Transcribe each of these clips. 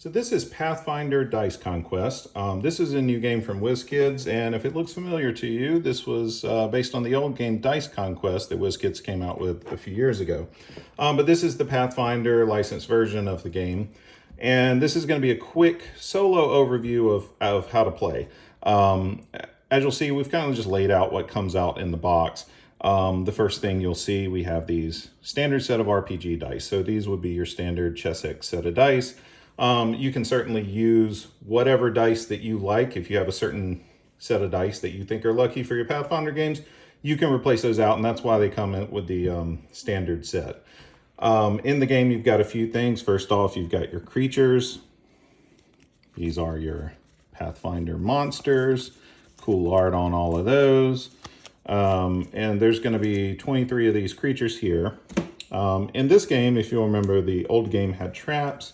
So this is Pathfinder Dice Conquest. This is a new game from WizKids, and if it looks familiar to you, this was based on the old game Dice Conquest that WizKids came out with a few years ago. But this is the Pathfinder licensed version of the game, and this is going to be a quick solo overview of how to play. As you'll see, we've kind of just laid out what comes out in the box. The first thing you'll see, we have these standard set of RPG dice. So these would be your standard Chessex set of dice. You can certainly use whatever dice that you like. If you have a certain set of dice that you think are lucky for your Pathfinder games, you can replace those out, and that's why they come in with the standard set. In the game, you've got a few things. First off, you've got your creatures. These are your Pathfinder monsters. Cool art on all of those. And there's going to be 23 of these creatures here. In this game, if you'll remember, the old game had traps.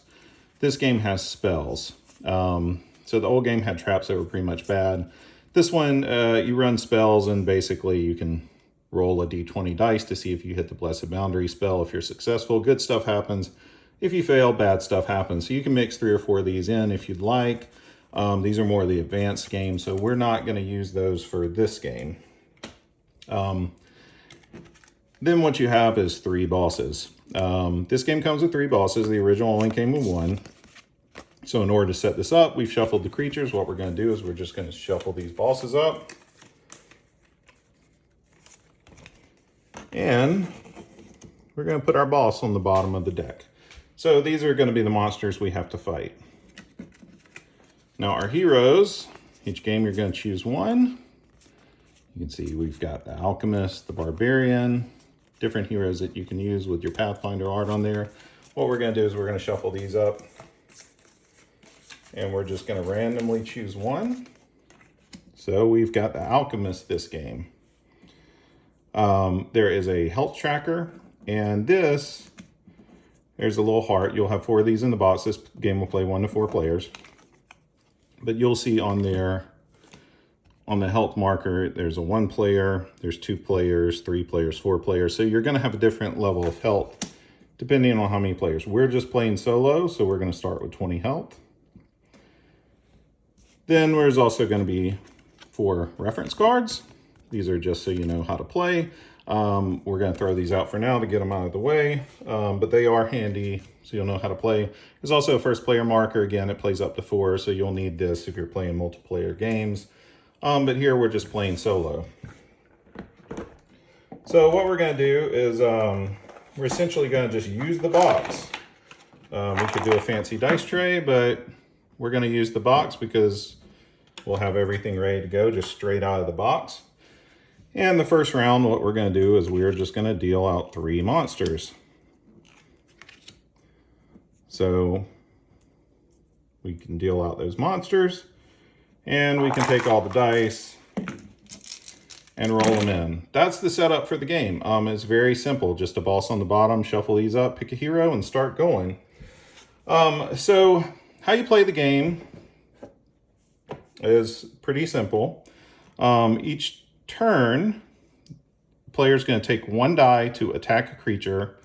This game has spells. So the old game had traps that were pretty much bad. This one, you run spells, and basically you can roll a d20 dice to see if you hit the Blessed Boundary spell. If you're successful, good stuff happens. If you fail, bad stuff happens. So you can mix 3 or 4 of these in if you'd like. These are more of the advanced games, so we're not going to use those for this game. Then what you have is 3 bosses. This game comes with 3 bosses. The original only came with 1. So in order to set this up, we've shuffled the creatures. What we're going to do is we're just going to shuffle these bosses up. And we're going to put our boss on the bottom of the deck. So these are going to be the monsters we have to fight. Now our heroes, each game you're going to choose one. You can see we've got the Alchemist, the Barbarian, different heroes that you can use with your Pathfinder art on there. What we're going to do is we're going to shuffle these up, and we're just going to randomly choose one. So we've got the Alchemist this game. There is a health tracker, and there's a little heart. You'll have 4 of these in the box. This game will play 1 to 4 players. But you'll see on there, on the health marker, there's a 1 player, there's 2 players, 3 players, 4 players. So you're going to have a different level of health depending on how many players. We're just playing solo, so we're going to start with 20 health. Then there's also going to be 4 reference cards. These are just so you know how to play. We're going to throw these out for now to get them out of the way, but they are handy, so you'll know how to play. There's also a first player marker. Again, it plays up to 4, so you'll need this if you're playing multiplayer games. But here we're just playing solo. So what we're going to do is we're essentially going to just use the box. We could do a fancy dice tray, but we're going to use the box because we'll have everything ready to go just straight out of the box. And the first round, what we're going to do is we're just going to deal out 3 monsters. So we can deal out those monsters, and we can take all the dice and roll them in. That's the setup for the game. It's very simple. Just a boss on the bottom, shuffle these up, pick a hero, and start going. So how you play the game is pretty simple. Each turn, the player's going to take 1 die to attack a creature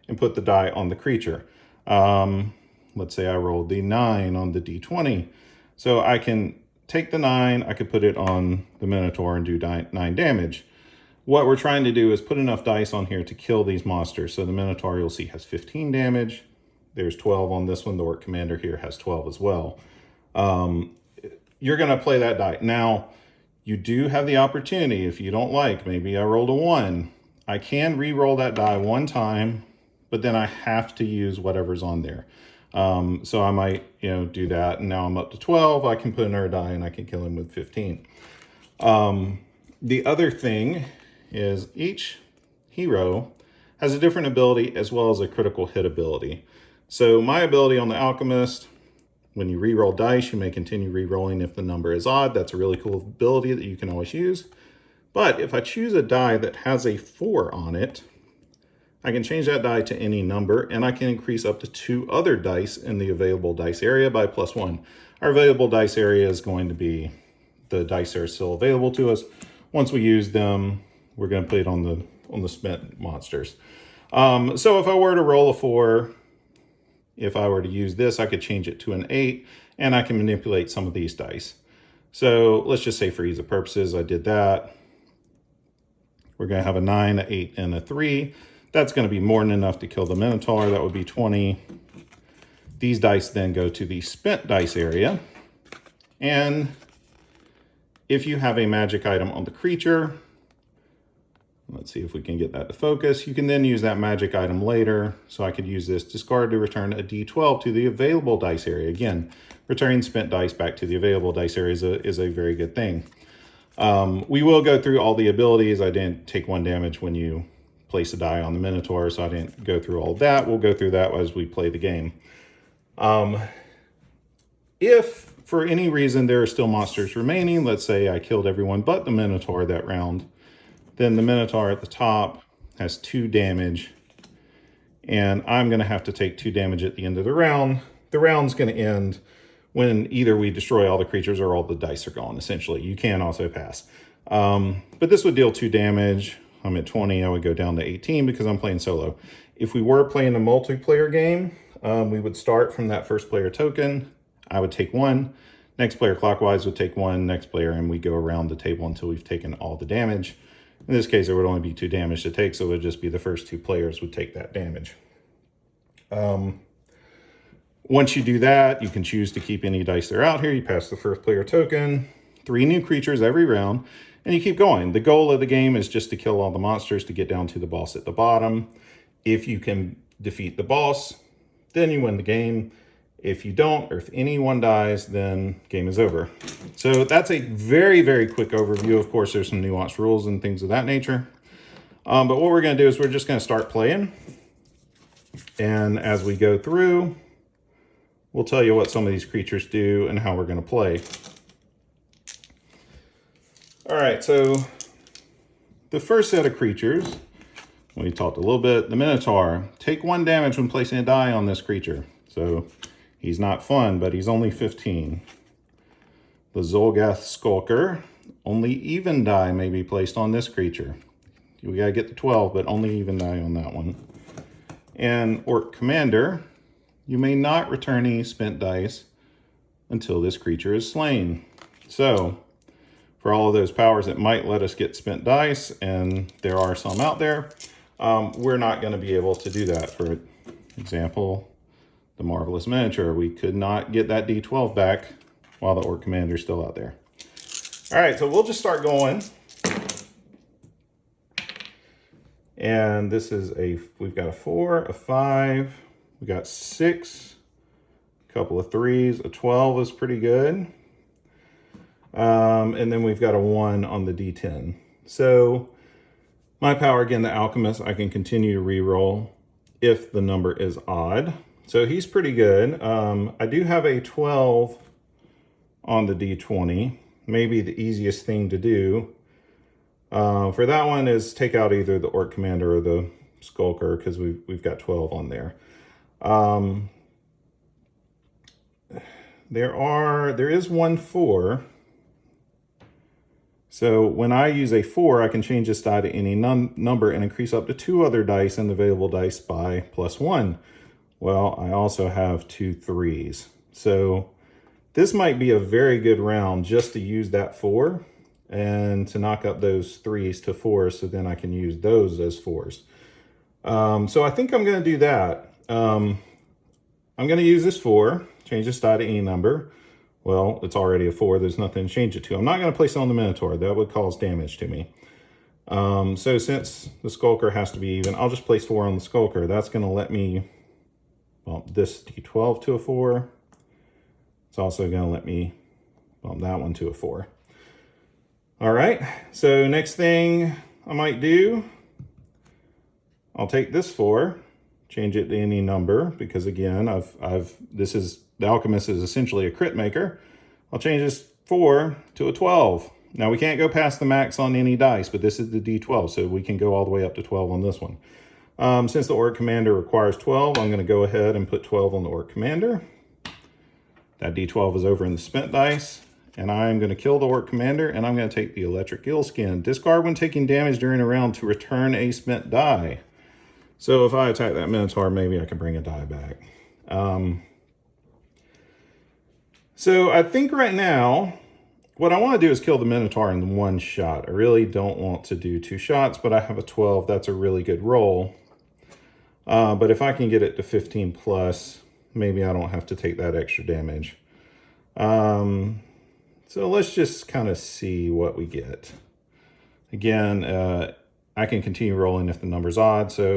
and put the die on the creature. Let's say I rolled the 9 on the d20. So I can take the 9, I could put it on the Minotaur and do 9 damage. What we're trying to do is put enough dice on here to kill these monsters. So the Minotaur, you'll see, has 15 damage. There's 12 on this one. The Orc Commander here has 12 as well. You're going to play that die. Now, you do have the opportunity, if you don't like, maybe I rolled a 1. I can re-roll that die 1 time, but then I have to use whatever's on there. So I might, do that, and now I'm up to 12. I can put another die, and I can kill him with 15. The other thing is each hero has a different ability as well as a critical hit ability. So my ability on the Alchemist, when you re-roll dice, you may continue re-rolling if the number is odd. That's a really cool ability that you can always use. But if I choose a die that has a 4 on it, I can change that die to any number, and I can increase up to 2 other dice in the available dice area by +1. Our available dice area is going to be the dice that are still available to us. Once we use them, we're going to put it on the spent monsters. So if I were to roll a 4, If I were to use this, I could change it to an 8, and I can manipulate some of these dice. So let's just say for ease of purposes, I did that. We're going to have a 9, an 8, and a 3. That's going to be more than enough to kill the Minotaur. That would be 20. These dice then go to the spent dice area. And if you have a magic item on the creature, let's see if we can get that to focus, you can then use that magic item later. So I could use this discard to return a d12 to the available dice area. Again, returning spent dice back to the available dice area is a very good thing. We will go through all the abilities. I didn't take 1 damage when you place a die on the Minotaur, so I didn't go through all of that. We'll go through that as we play the game. If for any reason there are still monsters remaining, let's say I killed everyone but the Minotaur that round, then the Minotaur at the top has 2 damage, and I'm going to have to take 2 damage at the end of the round. The round's going to end when either we destroy all the creatures or all the dice are gone, essentially. You can also pass. But this would deal 2 damage. I'm at 20, I would go down to 18 because I'm playing solo. If we were playing a multiplayer game, we would start from that first player token. I would take 1. Next player clockwise would take 1. Next player, and we go around the table until we've taken all the damage. In this case, there would only be 2 damage to take, so it would just be the first 2 players would take that damage. Once you do that, you can choose to keep any dice that are out here. You pass the first player token, 3 new creatures every round, and you keep going. The goal of the game is just to kill all the monsters to get down to the boss at the bottom. If you can defeat the boss, then you win the game. If you don't, or if anyone dies, then game is over. So that's a very, very quick overview. Of course, there's some nuanced rules and things of that nature. But what we're going to do is we're just going to start playing. And as we go through, we'll tell you what some of these creatures do and how we're going to play. All right, so the first set of creatures, we talked a little bit, the Minotaur. Take 1 damage when placing a die on this creature. So he's not fun, but he's only 15. The Zolgath Skulker, only even die may be placed on this creature. We gotta get to 12, but only even die on that one. And Orc Commander, you may not return any spent dice until this creature is slain. So, for all of those powers that might let us get spent dice, and there are some out there, we're not going to be able to do that. For example, the Marvelous Miniature, we could not get that D12 back while the Orc Commander is still out there. All right, so we'll just start going. And this is we've got a 4, a 5, we got 6, a couple of 3s, a 12 is pretty good. And then we've got a 1 on the D10. So my power, again, the Alchemist, I can continue to re-roll if the number is odd. So he's pretty good. I do have a 12 on the D20. Maybe the easiest thing to do for that one is take out either the Orc Commander or the Skulker, because we've got 12 on there. There is 1 4. So when I use a 4, I can change this die to any number and increase up to 2 other dice in the available dice by +1. Well, I also have 2 3s. So this might be a very good round just to use that 4 and to knock up those 3s to 4s, so then I can use those as 4s. So I think I'm going to do that. I'm going to use this 4, change this die to any number. Well, it's already a 4. There's nothing to change it to. I'm not going to place it on the Minotaur. That would cause damage to me. So since the Skulker has to be even, I'll just place 4 on the Skulker. That's going to let me bump this D12 to a 4. It's also going to let me bump that one to a 4. All right. So next thing I might do, I'll take this 4, change it to any number, because again, the Alchemist is essentially a crit maker. I'll change this 4 to a 12. Now we can't go past the max on any dice, but this is the D12, so we can go all the way up to 12 on this one. Since the Orc Commander requires 12, I'm going to go ahead and put 12 on the Orc Commander. That D12 is over in the spent dice, and I'm going to kill the Orc Commander, and I'm going to take the Electric Eel Skin. Discard when taking damage during a round to return a spent die. So if I attack that Minotaur, maybe I can bring a die back. So I think right now, what I want to do is kill the Minotaur in one shot. I really don't want to do 2 shots, but I have a 12. That's a really good roll. But if I can get it to 15 plus, maybe I don't have to take that extra damage. So let's just kind of see what we get. Again, I can continue rolling if the number's odd. So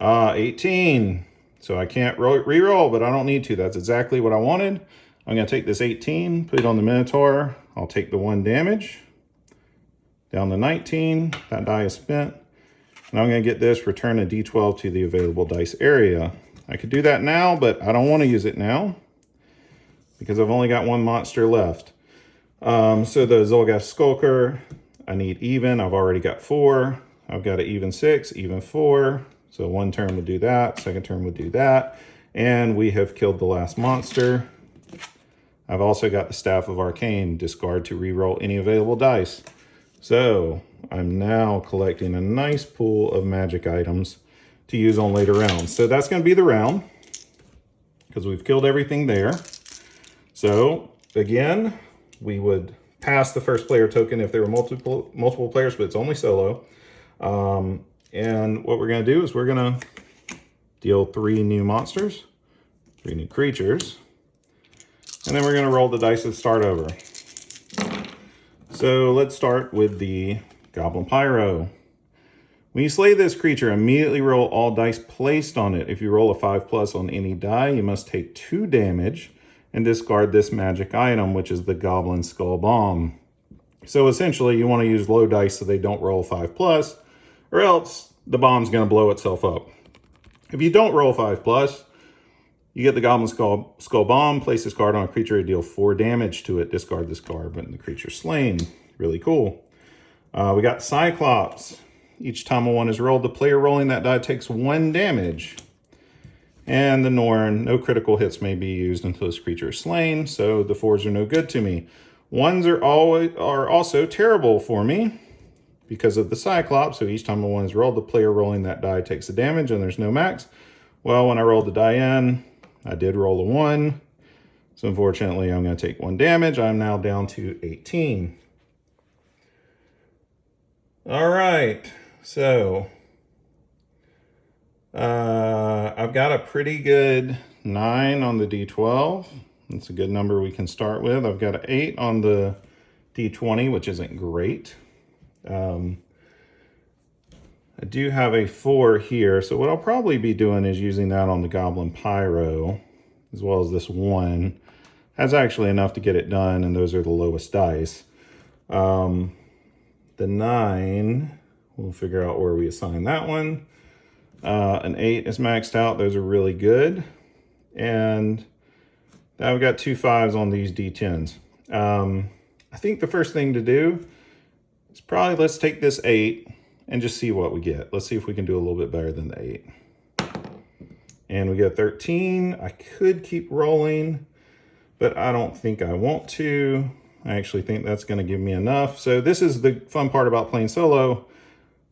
18. So I can't re-roll, but I don't need to. That's exactly what I wanted. I'm going to take this 18, put it on the Minotaur. I'll take the 1 damage. Down to 19. That die is spent. And I'm going to get this, return a d12 to the available dice area. I could do that now, but I don't want to use it now because I've only got 1 monster left. So the Zolgath Skulker, I need even. I've already got 4. I've got an even 6, even 4. So 1 turn would do that. 2nd turn would do that. And we have killed the last monster. I've also got the Staff of Arcane, discard to reroll any available dice. So I'm now collecting a nice pool of magic items to use on later rounds. So that's going to be the round because we've killed everything there. So again, we would pass the first player token if there were multiple players, but it's only solo. And what we're going to do is we're going to deal 3 new monsters, 3 new creatures, and then we're going to roll the dice and start over. So let's start with the Goblin Pyro. When you slay this creature, immediately roll all dice placed on it. If you roll a 5+ on any die, you must take 2 damage and discard this magic item, which is the Goblin Skull Bomb. So essentially, you want to use low dice so they don't roll 5+, or else the bomb's going to blow itself up. If you don't roll 5+, you get the Goblin Skull Bomb, place this card on a creature to deal 4 damage to it, discard this card when the creature's slain. Really cool. We got Cyclops. Each time a 1 is rolled, the player rolling that die takes 1 damage. And the Norn, no critical hits may be used until this creature is slain, so the 4s are no good to me. 1s are also terrible for me because of the Cyclops, so each time a 1 is rolled, the player rolling that die takes a damage and there's no max. Well, when I rolled the die in, I did roll a 1, so unfortunately I'm going to take 1 damage. I'm now down to 18. All right, so I've got a pretty good 9 on the D12. That's a good number we can start with. I've got an 8 on the D20, which isn't great. I do have a 4 here, so what I'll probably be doing is using that on the Goblin Pyro, as well as this 1. That's actually enough to get it done, and those are the lowest dice. The 9, we'll figure out where we assign that one. An 8 is maxed out. Those are really good. And now we've got 2 5s on these D10s. I think the first thing to do is probably let's take this 8 and just see what we get. Let's see if we can do a little bit better than the 8. And we get 13. I could keep rolling, but I don't think I want to. I actually think that's going to give me enough. So this is the fun part about playing solo.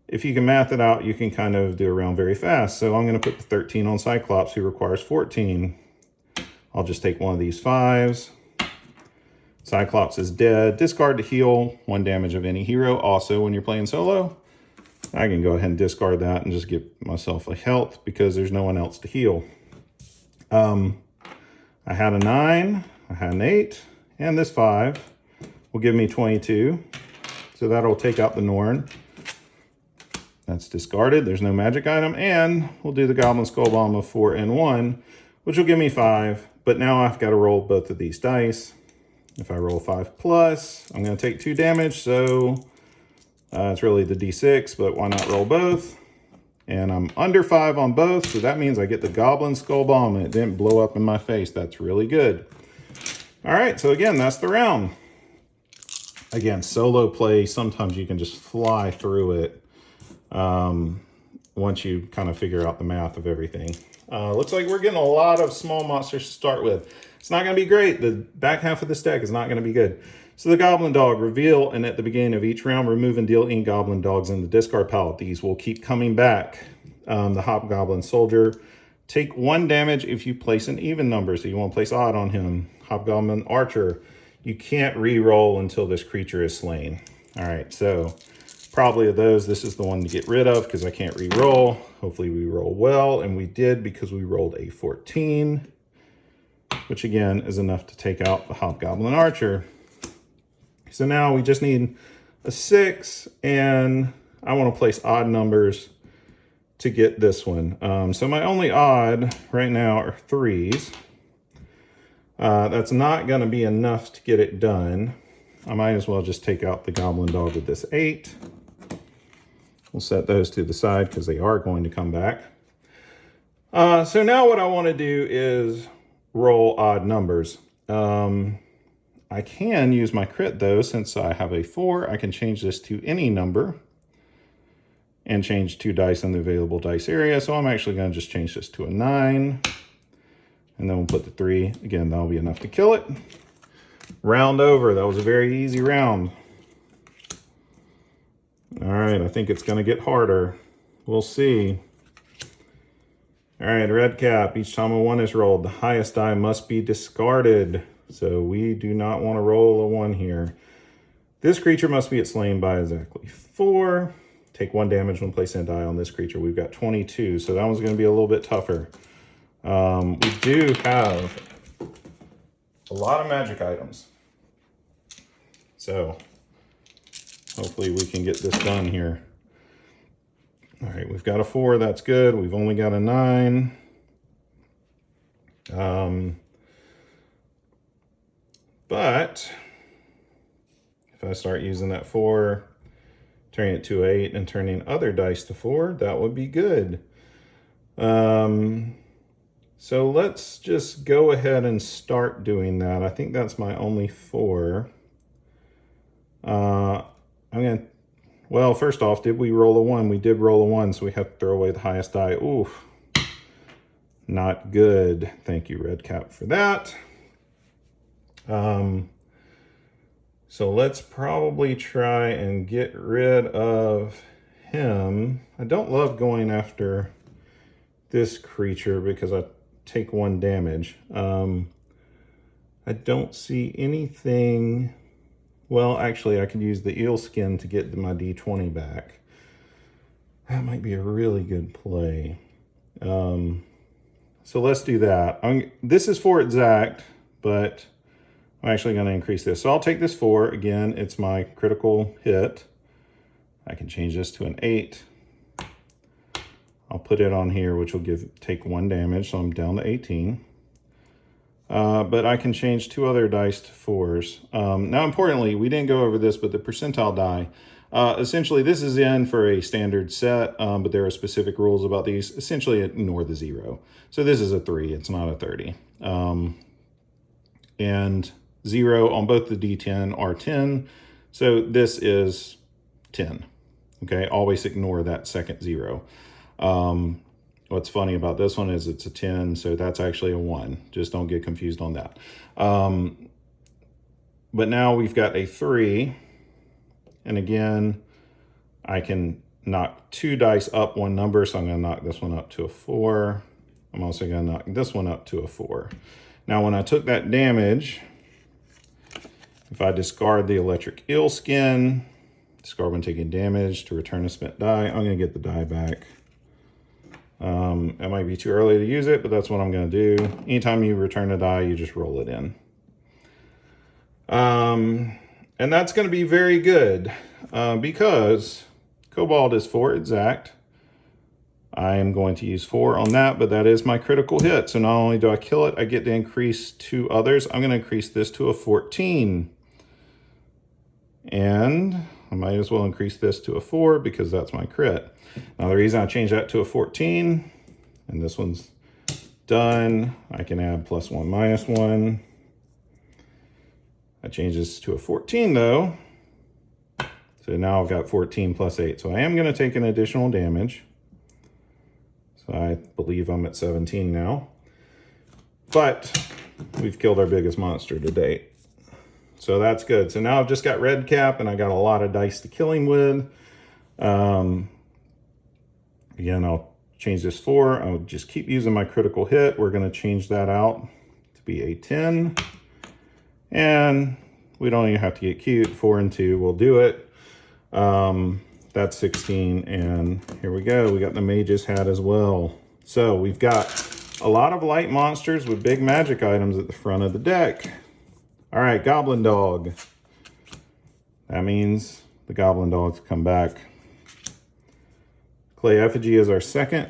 If you can math it out, you can kind of do a round very fast. So I'm going to put the 13 on Cyclops, who requires 14. I'll just take one of these 5s. Cyclops is dead. Discard to heal 1 damage of any hero. Also, when you're playing solo, I can go ahead and discard that and just give myself a health because there's no one else to heal. I had a 9, I had an 8, and this 5 will give me 22. So that'll take out the Norn. That's discarded. There's no magic item. And we'll do the Goblin Skull Bomb of 4 and 1, which will give me 5. But now I've got to roll both of these dice. If I roll 5+, I'm going to take 2 damage. So it's really the D6, but why not roll both? And I'm under 5 on both. So that means I get the Goblin Skull Bomb and it didn't blow up in my face. That's really good. All right. So again, that's the round. Again, solo play, sometimes you can just fly through it. Once you kind of figure out the math of everything. Looks like we're getting a lot of small monsters to start with. It's not going to be great. The back half of this deck is not going to be good. So the Goblin Dog, reveal, and at the beginning of each round, remove and deal any Goblin Dogs in the discard pile. These will keep coming back. The Hobgoblin Soldier, Take 1 damage if you place an even number. So you want to place odd on him. Hobgoblin Archer. You can't re-roll until this creature is slain. All right, so probably of those, this is the one to get rid of because I can't re-roll. Hopefully we roll well, and we did because we rolled a 14, which again is enough to take out the Hobgoblin Archer. So now we just need a 6, and I want to place odd numbers to get this one. So my only odd right now are 3s. That's not going to be enough to get it done. I might as well just take out the Goblin Dog with this 8. We'll set those to the side because they are going to come back. So now what I want to do is roll odd numbers. I can use my crit though, since I have a 4. I can change this to any number and change 2 dice in the available dice area. So I'm actually going to just change this to a 9. And then we'll put the 3. Again, that'll be enough to kill it. Round over. That was a very easy round. All right, I think it's going to get harder. We'll see. All right, red cap. Each time a 1 is rolled, the highest die must be discarded. So we do not want to roll a 1 here. This creature must be slain by exactly 4. Take 1 damage when placing a die on this creature. We've got 22, so that one's going to be a little bit tougher. We do have a lot of magic items. So hopefully we can get this done here. All right, we've got a 4. That's good. We've only got a 9. But if I start using that 4, turning it to 8, and turning other dice to 4, that would be good. So let's just go ahead and start doing that. I think that's my only 4. Well, first off, did we roll a 1? We did roll a 1, so we have to throw away the highest die. Oof, not good. Thank you, red cap, for that. So let's probably try and get rid of him. I don't love going after this creature because I take 1 damage. I don't see anything. Well, actually, I could use the eel skin to get my D20 back. That might be a really good play. So let's do that. This is 4 exact, but I'm actually going to increase this. So I'll take this 4. Again, it's my critical hit. I can change this to an 8. I'll put it on here, which will take 1 damage, so I'm down to 18. But I can change 2 other dice to 4s. Now, importantly, we didn't go over this, but the percentile die. Essentially, this is in for a standard set, but there are specific rules about these. Essentially, ignore the 0. So this is a 3. It's not a 30. And 0 on both the D10 are 10. So this is 10. Okay, always ignore that second 0. What's funny about this one is it's a 10, so that's actually a 1. Just don't get confused on that. But now we've got a 3. And again, I can knock 2 dice up 1 number, so I'm going to knock this one up to a 4. I'm also going to knock this one up to a 4. Now, when I took that damage, if I discard the electric eel skin, discard when taking damage to return a spent die, I'm going to get the die back. It might be too early to use it, but that's what I'm going to do. Anytime you return a die, you just roll it in. And that's going to be very good because Kobold is 4 exact. I am going to use 4 on that, but that is my critical hit. So not only do I kill it, I get to increase 2 others. I'm going to increase this to a 14. And I might as well increase this to a 4 because that's my crit. Now, the reason I changed that to a 14, and this one's done, I can add +1, -1. I change this to a 14, though. So now I've got 14 + 8. So I am going to take an additional damage. So I believe I'm at 17 now. But we've killed our biggest monster to date. So that's good. So now I've just got red cap, and I got a lot of dice to kill him with. Again, I'll change this 4. I'll just keep using my critical hit. We're going to change that out to be a 10. And we don't even have to get cute. 4 and 2 will do it. That's 16. And here we go. We got the Mage's Hat as well. So we've got a lot of light monsters with big magic items at the front of the deck. All right, Goblin Dog. That means the Goblin Dogs come back. Clay Effigy is our second.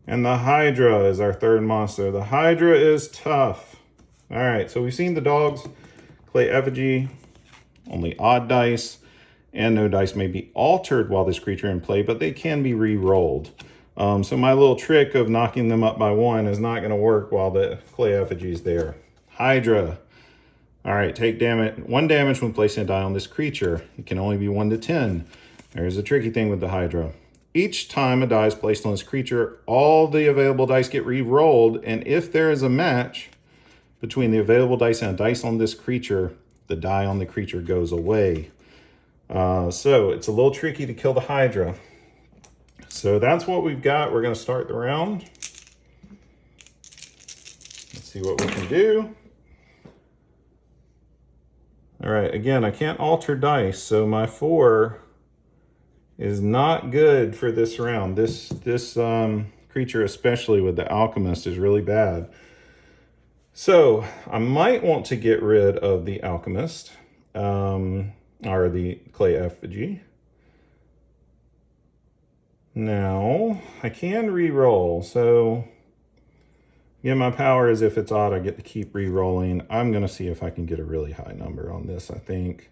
And the Hydra is our third monster. The Hydra is tough. All right, so we've seen the dogs. Clay Effigy, only odd dice, and no dice may be altered while this creature in play, but they can be re-rolled. So my little trick of knocking them up by 1 is not going to work while the Clay Effigy is there. Hydra. All right, take 1 damage when placing a die on this creature. It can only be 1 to 10. There's a tricky thing with the Hydra. Each time a die is placed on this creature, all the available dice get re-rolled, and if there is a match between the available dice and a dice on this creature, the die on the creature goes away. So it's a little tricky to kill the Hydra. So that's what we've got. We're going to start the round. Let's see what we can do. All right, again, I can't alter dice, so my 4 is not good for this round. This creature, especially with the Alchemist, is really bad. So I might want to get rid of the Alchemist, or the Clay Effigy. Now, I can re-roll, so yeah, my power is if it's odd, I get to keep re-rolling. I'm going to see if I can get a really high number on this, I think.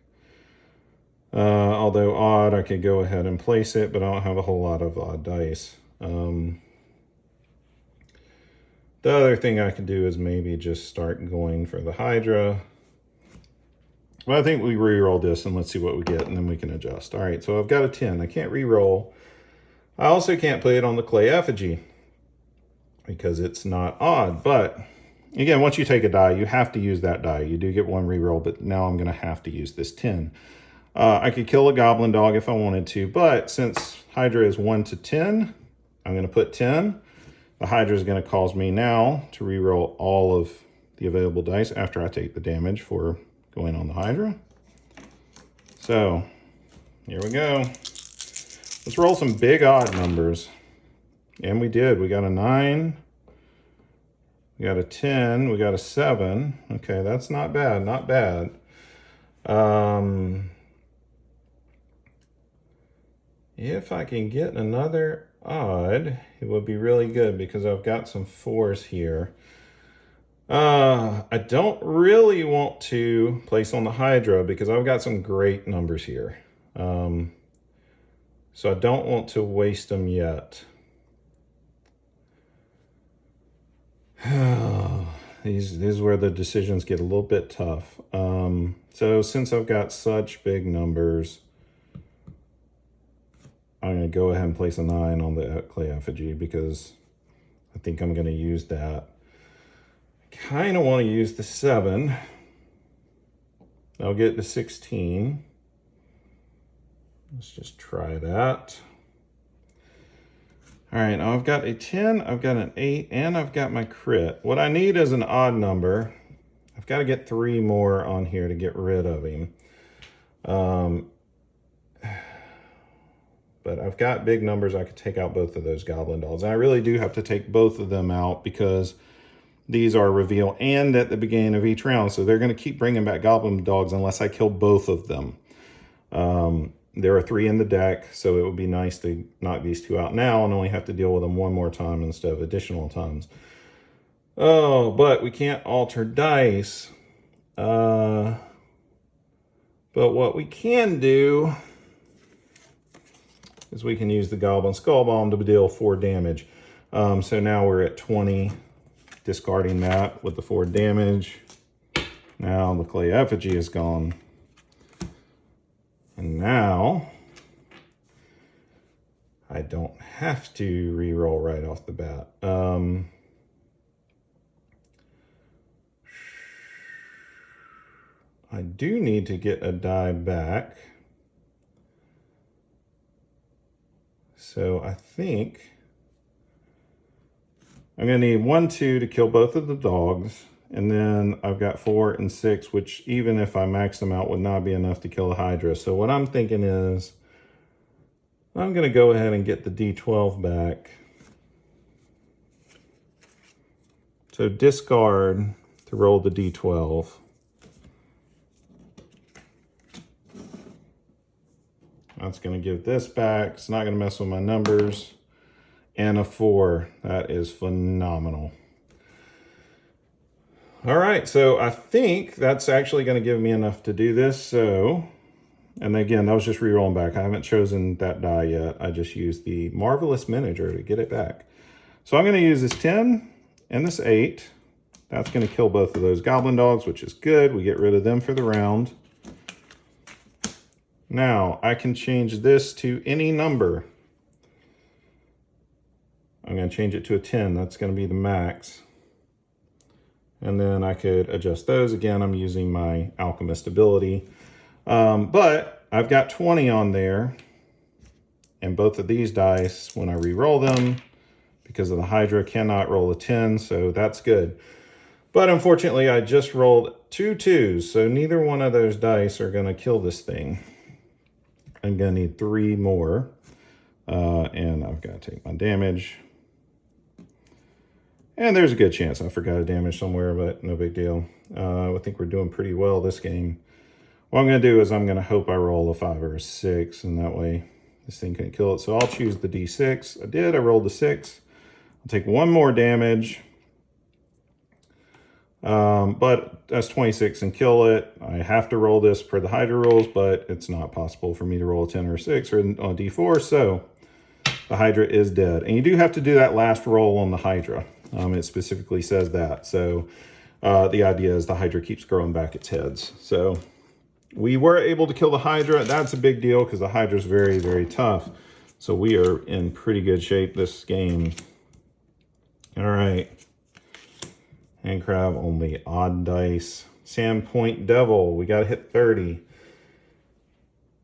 Although odd, I could go ahead and place it, but I don't have a whole lot of odd dice. The other thing I could do is maybe just start going for the Hydra. Well, I think we re-roll this and let's see what we get, and then we can adjust. All right, so I've got a 10. I can't re-roll. I also can't play it on the Clay Effigy because it's not odd. But again, once you take a die, you have to use that die. You do get 1 re-roll, but now I'm going to have to use this 10. I could kill a Goblin Dog if I wanted to, but since Hydra is 1 to 10, I'm going to put 10. The Hydra is going to cause me now to re-roll all of the available dice after I take the damage for going on the Hydra. So here we go. Let's roll some big odd numbers. And we did. We got a 9. We got a 10. We got a 7. Okay, that's not bad. Not bad. If I can get another odd, it would be really good because I've got some 4s here. I don't really want to place on the Hydra because I've got some great numbers here. So I don't want to waste them yet. This is where the decisions get a little bit tough. So since I've got such big numbers, I'm going to go ahead and place a 9 on the Clay Effigy because I think I'm going to use that. Kind of want to use the 7. I'll get the 16. Let's just try that. All right, now I've got a 10, I've got an 8, and I've got my crit. What I need is an odd number. I've got to get 3 more on here to get rid of him. But I've got big numbers. I could take out both of those Goblin Dogs. And I really do have to take both of them out because these are reveal and at the beginning of each round. So they're going to keep bringing back Goblin Dogs unless I kill both of them. There are 3 in the deck, so it would be nice to knock these 2 out now and only have to deal with them 1 more time instead of additional times. Oh, but we can't alter dice. But what we can do is we can use the Goblin Skull Bomb to deal 4 damage. So now we're at 20, discarding that with the 4 damage. Now the Clay Effigy is gone. And now I don't have to re-roll right off the bat. I do need to get a die back. So I think I'm going to need 1, 2 to kill both of the dogs. And then I've got 4 and 6, which even if I max them out would not be enough to kill a Hydra. So what I'm thinking is I'm going to go ahead and get the D12 back. So discard to roll the D12. That's going to give this back. It's not going to mess with my numbers. And a 4. That is phenomenal. All right, so I think that's actually going to give me enough to do this. So, and again, that was just re-rolling back. I haven't chosen that die yet. I just used the Marvelous Manager to get it back. So I'm going to use this 10 and this 8. That's going to kill both of those goblin dogs, which is good. We get rid of them for the round. Now, I can change this to any number. I'm going to change it to a 10. That's going to be the max. And then I could adjust those. Again, I'm using my Alchemist ability. But I've got 20 on there. And both of these dice, when I re-roll them, because of the Hydra, cannot roll a 10. So that's good. But unfortunately, I just rolled 2 2s. So neither one of those dice are going to kill this thing. I'm going to need 3 more. And I've got to take my damage. And there's a good chance I forgot a damage somewhere, but no big deal. I think we're doing pretty well this game. What I'm going to do is I'm going to hope I roll a 5 or a 6, and that way this thing can't kill it. So I'll choose the D6. I did. I rolled a 6. I'll take 1 more damage. But that's 26 and kill it. I have to roll this per the Hydra rules, but it's not possible for me to roll a 10 or a 6 or on a D4, so the Hydra is dead. And you do have to do that last roll on the Hydra. It specifically says that. So the idea is the Hydra keeps growing back its heads. So we were able to kill the Hydra. That's a big deal because the Hydra is very, very tough. So we are in pretty good shape this game. All right. Hand crab, only odd dice. Sandpoint Devil, we got to hit 30.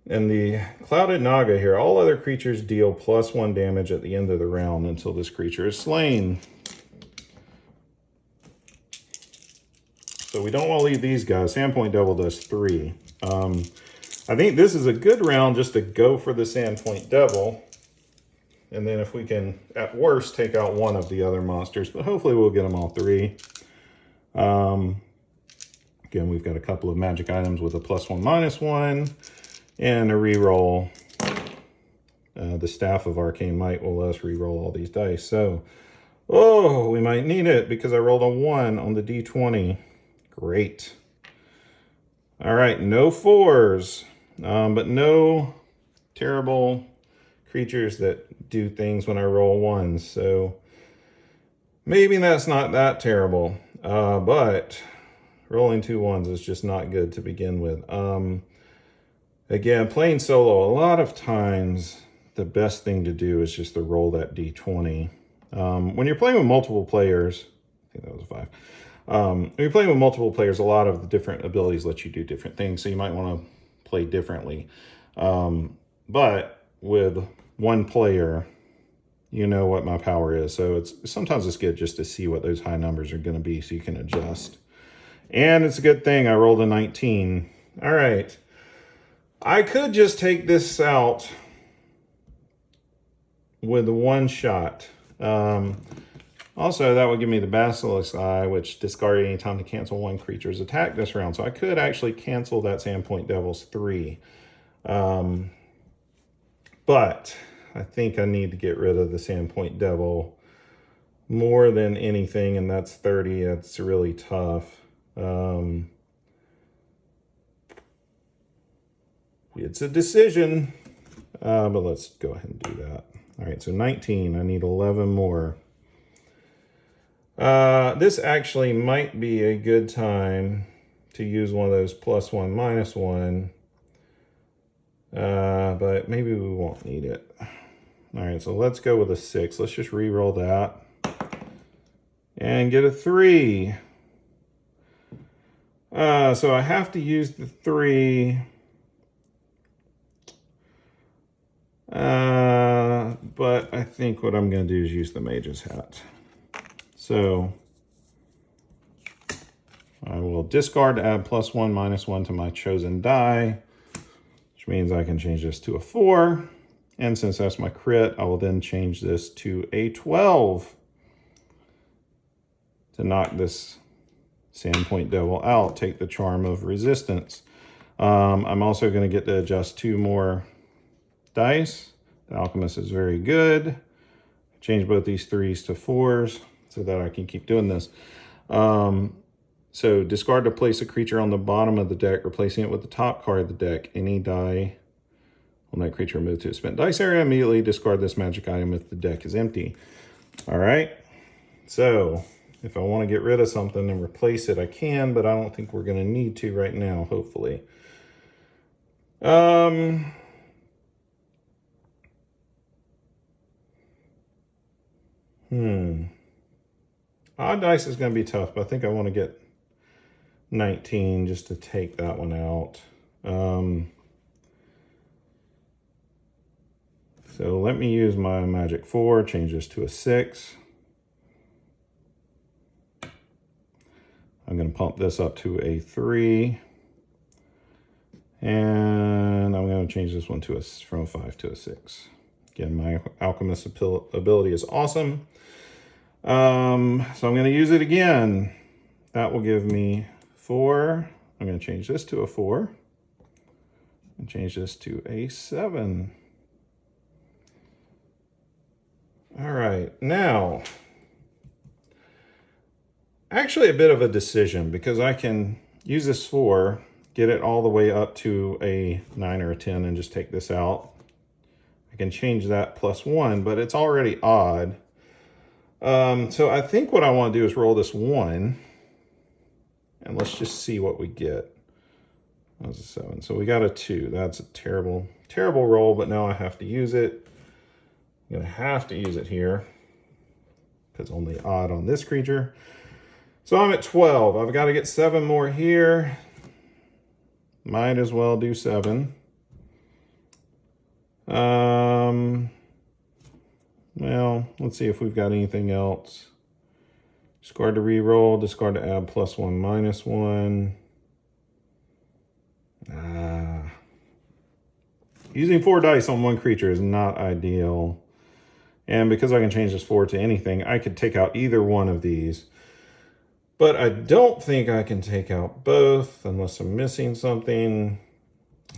And the Clouded Naga here, all other creatures deal +1 damage at the end of the round until this creature is slain. So we don't want to leave these guys. Sandpoint Devil does 3. I think this is a good round just to go for the Sandpoint Devil. And then if we can, at worst, take out one of the other monsters. But hopefully we'll get them all 3. Again, we've got a couple of magic items with a +1/-1. And a reroll. The Staff of Arcane Might will let us reroll all these dice. So, oh, we might need it because I rolled a 1 on the D20. Great. All right, no 4s, but no terrible creatures that do things when I roll 1s. So maybe that's not that terrible, but rolling 2 1s is just not good to begin with. Again, playing solo, a lot of times the best thing to do is just to roll that D20. When you're playing with multiple players, I think that was a 5. When you're playing with multiple players, a lot of the different abilities let you do different things, so you might want to play differently. But with one player, you know what my power is, so sometimes it's good just to see what those high numbers are going to be so you can adjust. And it's a good thing I rolled a 19. All right. I could just take this out with 1 shot. Also, that would give me the Basilisk Eye, which discard any time to cancel 1 creature's attack this round. So I could actually cancel that Sandpoint Devil's 3. But I think I need to get rid of the Sandpoint Devil more than anything, and that's 30. That's really tough. It's a decision, but let's go ahead and do that. All right, so 19. I need 11 more. This actually might be a good time to use one of those +1/-1. But maybe we won't need it. All right, so let's go with a 6. Let's just re-roll that and get a 3. So I have to use the 3. but I think what I'm going to do is use the Mage's Hat. So I will discard to add +1, -1 to my chosen die, which means I can change this to a 4. And since that's my crit, I will then change this to a 12 to knock this Sandpoint Devil out, take the Charm of Resistance. I'm also going to get to adjust 2 more dice. The Alchemist is very good. Change both these 3s to 4s so that I can keep doing this. So discard to place a creature on the bottom of the deck, replacing it with the top card of the deck. Any die on that creature moved to a spent dice area. Immediately discard this magic item if the deck is empty. All right. So if I want to get rid of something and replace it, I can, but I don't think we're going to need to right now, hopefully. Odd dice is going to be tough, but I think I want to get 19 just to take that one out. So let me use my magic 4, change this to a 6. I'm going to pump this up to a 3. And I'm going to change this one to from a 5 to a 6. Again, my Alchemist ability is awesome. So I'm going to use it again. That will give me 4. I'm going to change this to a 4. And change this to a 7. All right, now, actually a bit of a decision because I can use this 4, get it all the way up to a 9 or a 10 and just take this out. I can change that +1, but it's already odd. So I think what I want to do is roll this 1 and let's just see what we get. That was a 7. So we got a 2. That's a terrible, terrible roll, but now I have to use it. I'm going to have to use it here because only odd on this creature. So I'm at 12. I've got to get 7 more here. Might as well do 7. Well, let's see if we've got anything else. Discard to reroll, discard to add +1, -1. Using 4 dice on 1 creature is not ideal. And because I can change this 4 to anything, I could take out either one of these. But I don't think I can take out both unless I'm missing something.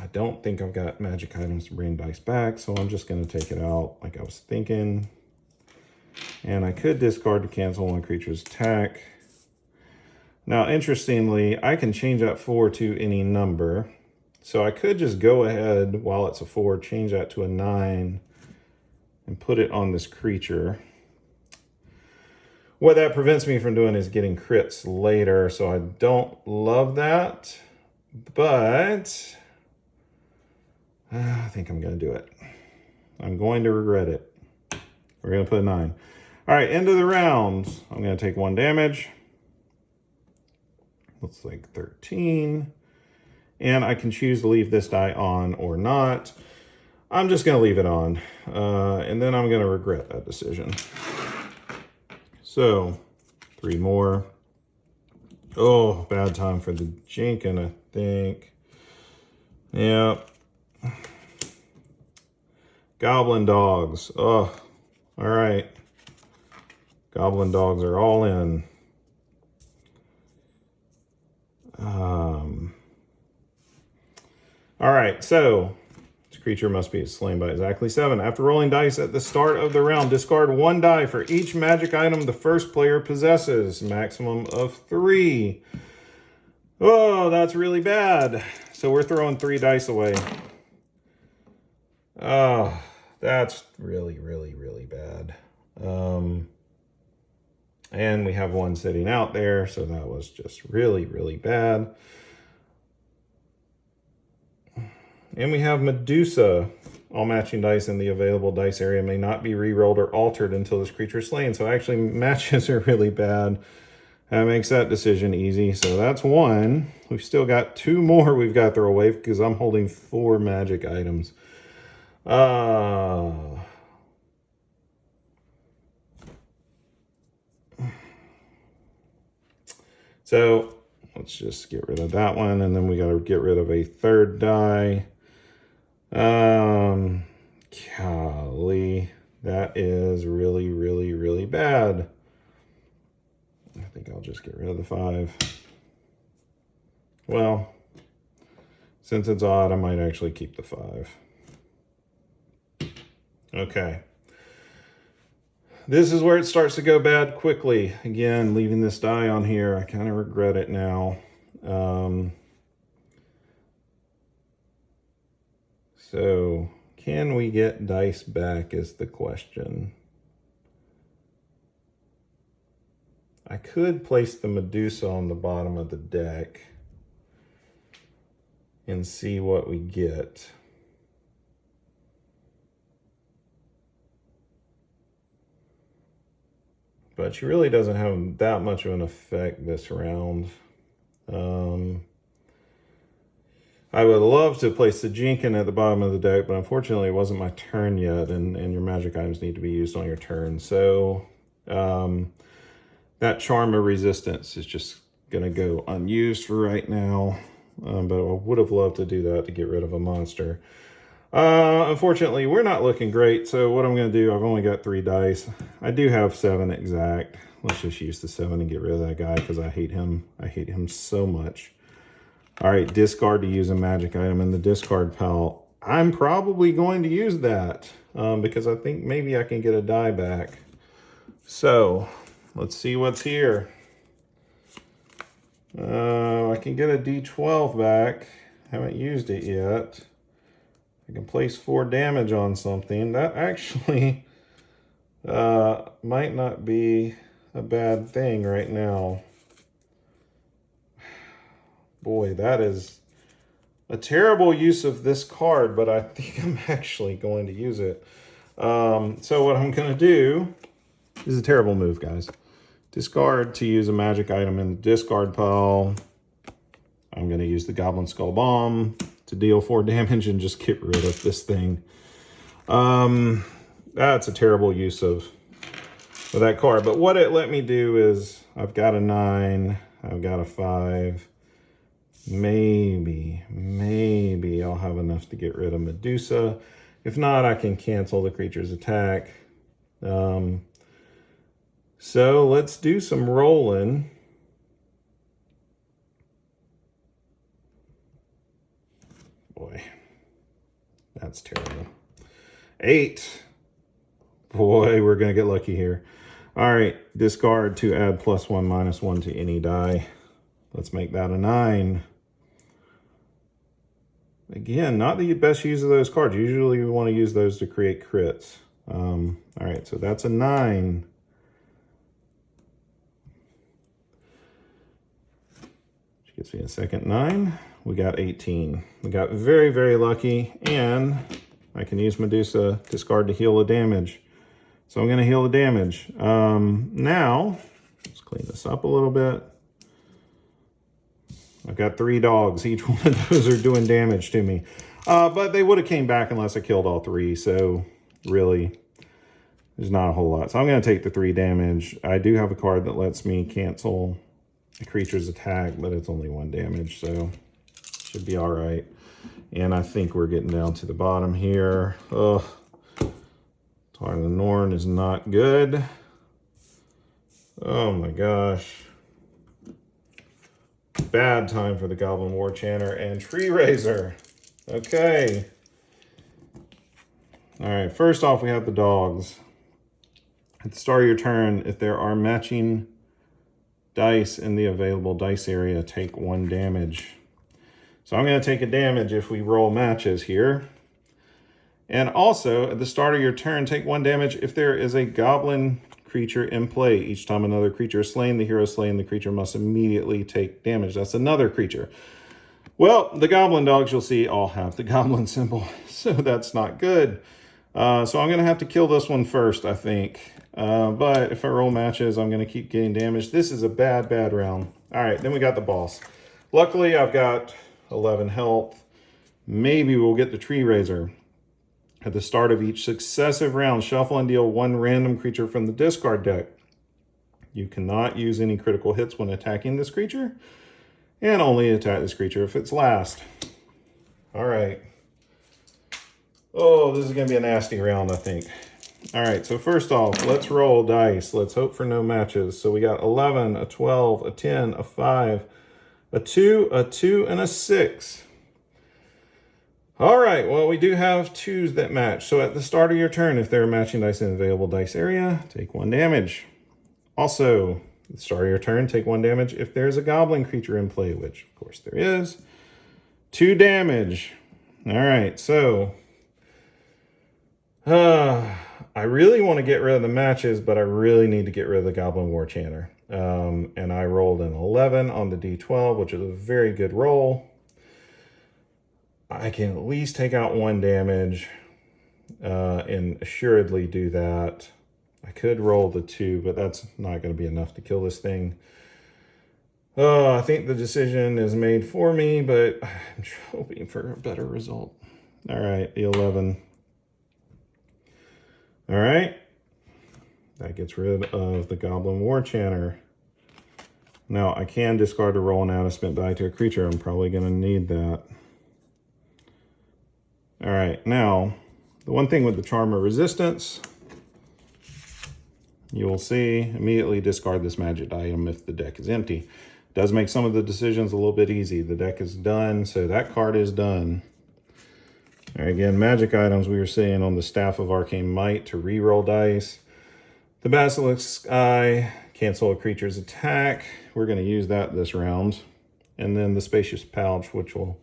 I don't think I've got magic items to bring dice back, so I'm just going to take it out like I was thinking. And I could discard to cancel 1 creature's attack. Now, interestingly, I can change that 4 to any number. So I could just go ahead while it's a 4, change that to a 9, and put it on this creature. What that prevents me from doing is getting crits later, so I don't love that, but I think I'm going to do it. I'm going to regret it. We're going to put a 9. All right, end of the round. I'm going to take 1 damage. Looks like 13. And I can choose to leave this die on or not. I'm just going to leave it on. And then I'm going to regret that decision. So, 3 more. Oh, bad time for the Jinkin, I think. Yep. Goblin dogs. Oh, all right. Goblin dogs are all in. All right, so this creature must be slain by exactly 7. After rolling dice at the start of the round, discard 1 die for each magic item the first player possesses. Maximum of 3. Oh, that's really bad. So we're throwing 3 dice away. Oh, that's really, really, really bad. And we have 1 sitting out there, so that was just really, really bad. And we have Medusa. All matching dice in the available dice area may not be re-rolled or altered until this creature is slain. So actually matches are really bad. That makes that decision easy. So that's 1. We've still got 2 more we've got to throw away because I'm holding 4 magic items. So let's just get rid of that one, and then we got to get rid of a third die. Golly, that is really, really, really bad. I think I'll just get rid of the 5. Well, since it's odd, I might actually keep the 5. Okay. This is where it starts to go bad quickly. Again, leaving this die on here, I kind of regret it now. So, can we get dice back is the question. I could place the Medusa on the bottom of the deck and see what we get. But she really doesn't have that much of an effect this round. I would love to place the Jinkin at the bottom of the deck, but unfortunately it wasn't my turn yet, and your magic items need to be used on your turn. So that Charm of Resistance is just going to go unused for right now, but I would have loved to do that to get rid of a monster. Unfortunately, we're not looking great, so what I'm going to do, I've only got 3 dice. I do have 7 exact. Let's just use the 7 and get rid of that guy because I hate him. I hate him so much. All right, discard to use a magic item in the discard pile. I'm probably going to use that because I think maybe I can get a die back. So let's see what's here. I can get a D12 back. Haven't used it yet. I can place 4 damage on something. That actually might not be a bad thing right now. Boy, that is a terrible use of this card, but I think I'm actually going to use it. So what I'm going to do, this is a terrible move, guys. Discard to use a magic item in the discard pile. I'm going to use the Goblin Skull Bomb to deal 4 damage and just get rid of this thing. That's a terrible use of that card. But what it let me do is I've got a 9, I've got a 5. Maybe I'll have enough to get rid of Medusa. If not, I can cancel the creature's attack. So let's do some rolling. Boy, that's terrible. 8. Boy, we're going to get lucky here. All right, discard to add +1, -1 to any die. Let's make that a 9. Again, not the best use of those cards. Usually we want to use those to create crits. All right, so that's a 9. Which gets me a second 9. We got 18. We got very, very lucky, and I can use Medusa discard to heal the damage. So I'm going to heal the damage. Now, let's clean this up a little bit. I've got 3 dogs. Each one of those are doing damage to me. But they would have came back unless I killed all 3. So really, there's not a whole lot. So I'm going to take the 3 damage. I do have a card that lets me cancel the creature's attack, but it's only 1 damage. So should be all right. And I think we're getting down to the bottom here. Ugh. Tar of the Norn is not good. Oh my gosh. Bad time for the Goblin War Chanter and Tree Raiser. Okay. All right, first off, we have the dogs. At the start of your turn, if there are matching dice in the available dice area, take 1 damage. So I'm going to take a damage if we roll matches here. And also, at the start of your turn, take 1 damage if there is a goblin creature in play. Each time another creature is slain, the hero slain, the creature must immediately take damage. That's another creature. Well, the goblin dogs, you'll see, all have the goblin symbol, so that's not good. So I'm going to have to kill this one first, I think. But if I roll matches, I'm going to keep getting damage. This is a bad, bad round. All right, then we got the boss. Luckily, I've got 11 health. Maybe we'll get the Tree Raiser. At the start of each successive round, shuffle and deal 1 random creature from the discard deck. You cannot use any critical hits when attacking this creature, and only attack this creature if it's last. All right. Oh, this is going to be a nasty round, I think. All right, so first off, let's roll dice. Let's hope for no matches. So we got 11, a 12, a 10, a 5, a 2, and a 6. All right, well, we do have 2s that match. So at the start of your turn, if there are matching dice in the available dice area, take 1 damage. Also, at the start of your turn, take 1 damage if there's a goblin creature in play, which, of course, there is. 2 damage. All right, so I really want to get rid of the matches, but I really need to get rid of the Goblin War Chanter. And I rolled an 11 on the D12, which is a very good roll. I can at least take out 1 damage and assuredly do that. I could roll the 2, but that's not going to be enough to kill this thing. I think the decision is made for me, but I'm hoping for a better result. All right, the 11. All right, that gets rid of the Goblin War Chanter. Now, I can discard a roll and add a spent die to a creature. I'm probably going to need that. All right, now, the one thing with the Charm of Resistance, you will see immediately discard this magic item if the deck is empty. It does make some of the decisions a little bit easy. The deck is done, so that card is done. All right, again, magic items we were seeing on the Staff of Arcane Might to re-roll dice. The Basilisk Eye, cancel a creature's attack. We're going to use that this round. And then the Spacious Pouch, which will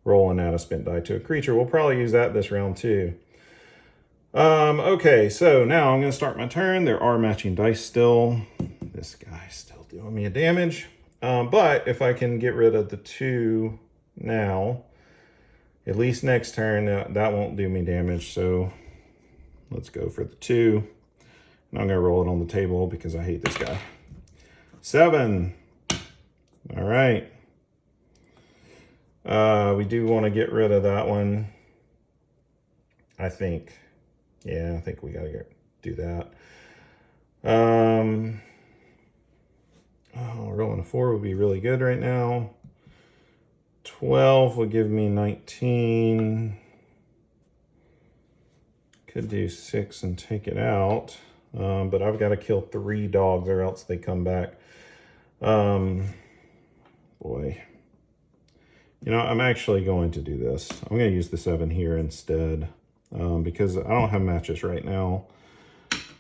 roll and add a spent die to a creature. We'll probably use that this round too. Okay, so now I'm going to start my turn. There are matching dice still. This guy's still doing me a damage. But if I can get rid of the 2 now, at least next turn, that won't do me damage. So let's go for the 2. And I'm going to roll it on the table because I hate this guy. 7. All right. We do want to get rid of that one, I think. Yeah, I think we got to do that. Rolling a 4 would be really good right now. 12 would give me 19. Could do 6 and take it out. But I've got to kill 3 dogs or else they come back. Boy. You know, I'm actually going to do this. I'm going to use the 7 here instead. Because I don't have matches right now.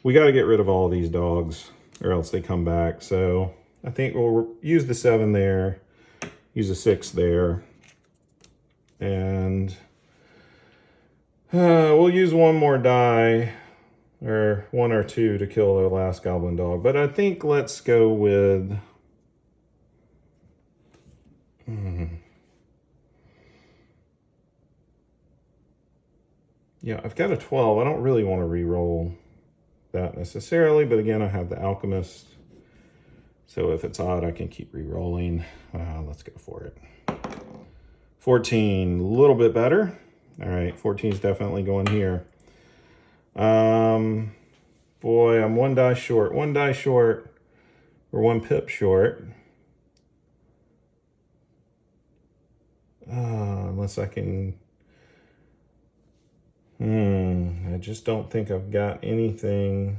We got to get rid of all of these dogs or else they come back. So I think we'll use the 7 there, use a 6 there, and we'll use 1 more die, or 1 or 2 to kill the last goblin dog. But I think let's go with yeah, I've got a 12. I don't really want to re-roll that necessarily, but again, I have the Alchemist. So if it's odd, I can keep re-rolling. Let's go for it. 14, a little bit better. All right, 14 is definitely going here. Boy, I'm 1 die short. 1 die short, or 1 pip short. Unless I can... I just don't think I've got anything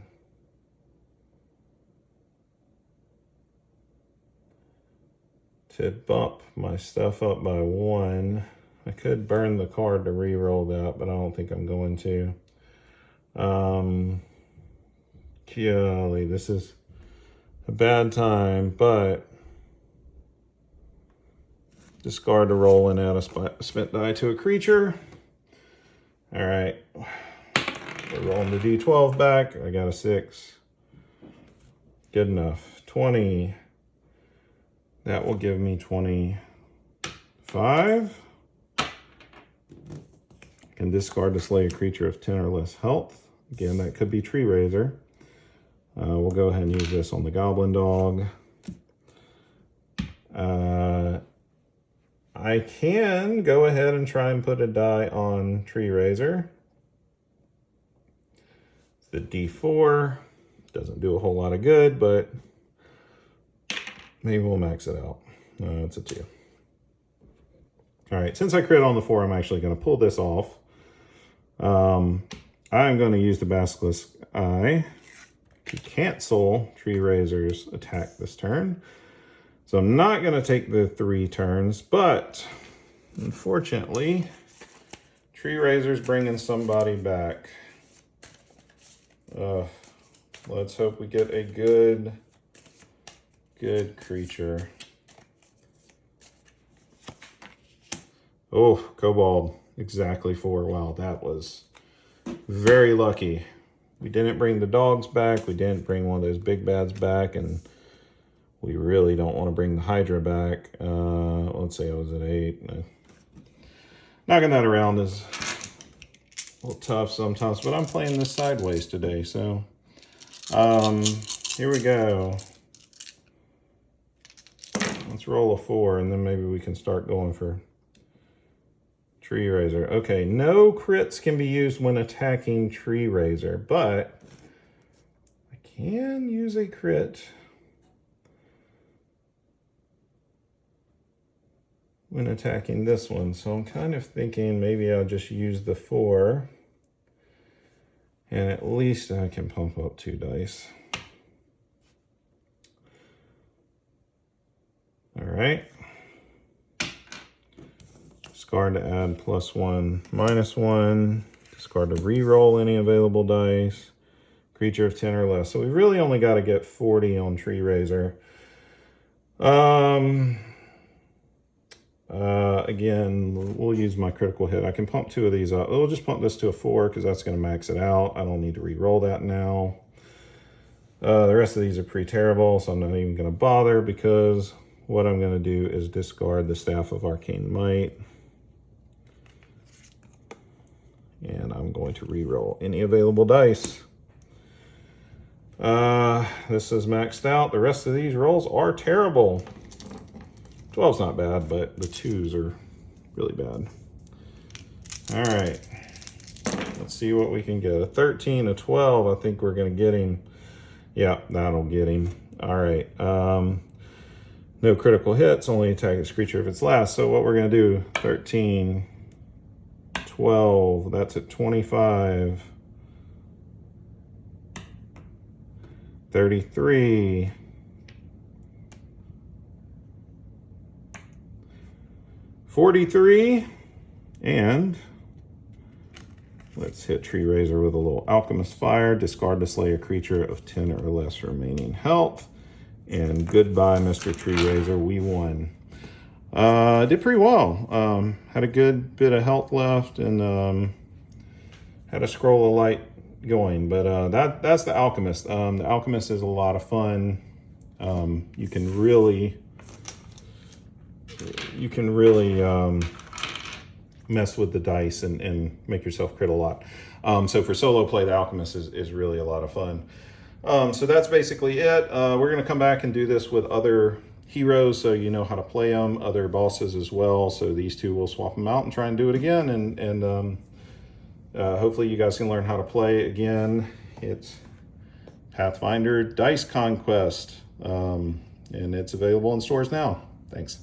to bump my stuff up by 1. I could burn the card to re-roll that, but I don't think I'm going to. Golly, this is a bad time, but discard to roll and add a spent die to a creature. All right, we're rolling the D12 back. I got a 6. Good enough. 20. That will give me 25. Can discard to slay a creature of 10 or less health. Again, that could be Tree Raiser. We'll go ahead and use this on the Goblin Dog. I can go ahead and try and put a die on Tree Raiser. The D4 doesn't do a whole lot of good, but Maybe we'll max it out. No, it's a 2. All right, since I crit on the 4, I'm actually going to pull this off. I'm going to use the Basilisk Eye to cancel Tree Razor's attack this turn. So I'm not going to take the 3 turns, but unfortunately, Tree Razor's bringing somebody back. Let's hope we get a good creature. Oh, Kobold, exactly 4. Wow, that was very lucky. We didn't bring the dogs back. We didn't bring one of those big bads back, and we really don't want to bring the Hydra back. Let's say I was at 8. Knocking that around is a little tough sometimes, but I'm playing this sideways today, so here we go. Let's roll a 4, and then maybe we can start going for Tree Razor. Okay, no crits can be used when attacking Tree Razor, but I can use a crit when attacking this one. So I'm kind of thinking maybe I'll just use the 4, and at least I can pump up 2 dice. All right. Discard to add +1, -1. Discard to re-roll any available dice. Creature of 10 or less. So we really only got to get 40 on Tree Razor. Again, we'll use my critical hit. I can pump 2 of these up. We'll just pump this to a 4 because that's going to max it out. I don't need to re-roll that now. The rest of these are pretty terrible, so I'm not even going to bother, because what I'm going to do is discard the Staff of Arcane Might. And I'm going to re-roll any available dice. This is maxed out. The rest of these rolls are terrible. 12's not bad, but the 2s are really bad. All right. Let's see what we can get. A 13, a 12. I think we're going to get him. Yeah, that'll get him. All right. No critical hits. Only attack this creature if it's last. So what we're going to do, 13, 12. That's at 25. 33. 43, and let's hit Tree Razor with a little Alchemist Fire. Discard to slay a creature of 10 or less remaining health. And goodbye, Mr. Tree Razor. We won. Did pretty well. Had a good bit of health left, and had a Scroll of Light going. But that's the Alchemist. The Alchemist is a lot of fun. You can really mess with the dice and make yourself crit a lot. So for solo play, the Alchemist is really a lot of fun. So that's basically it. We're going to come back and do this with other heroes, so you know how to play them, other bosses as well. So these 2, we'll swap them out and try and do it again. And hopefully you guys can learn how to play again. It's Pathfinder Dice Conquest, and it's available in stores now. Thanks.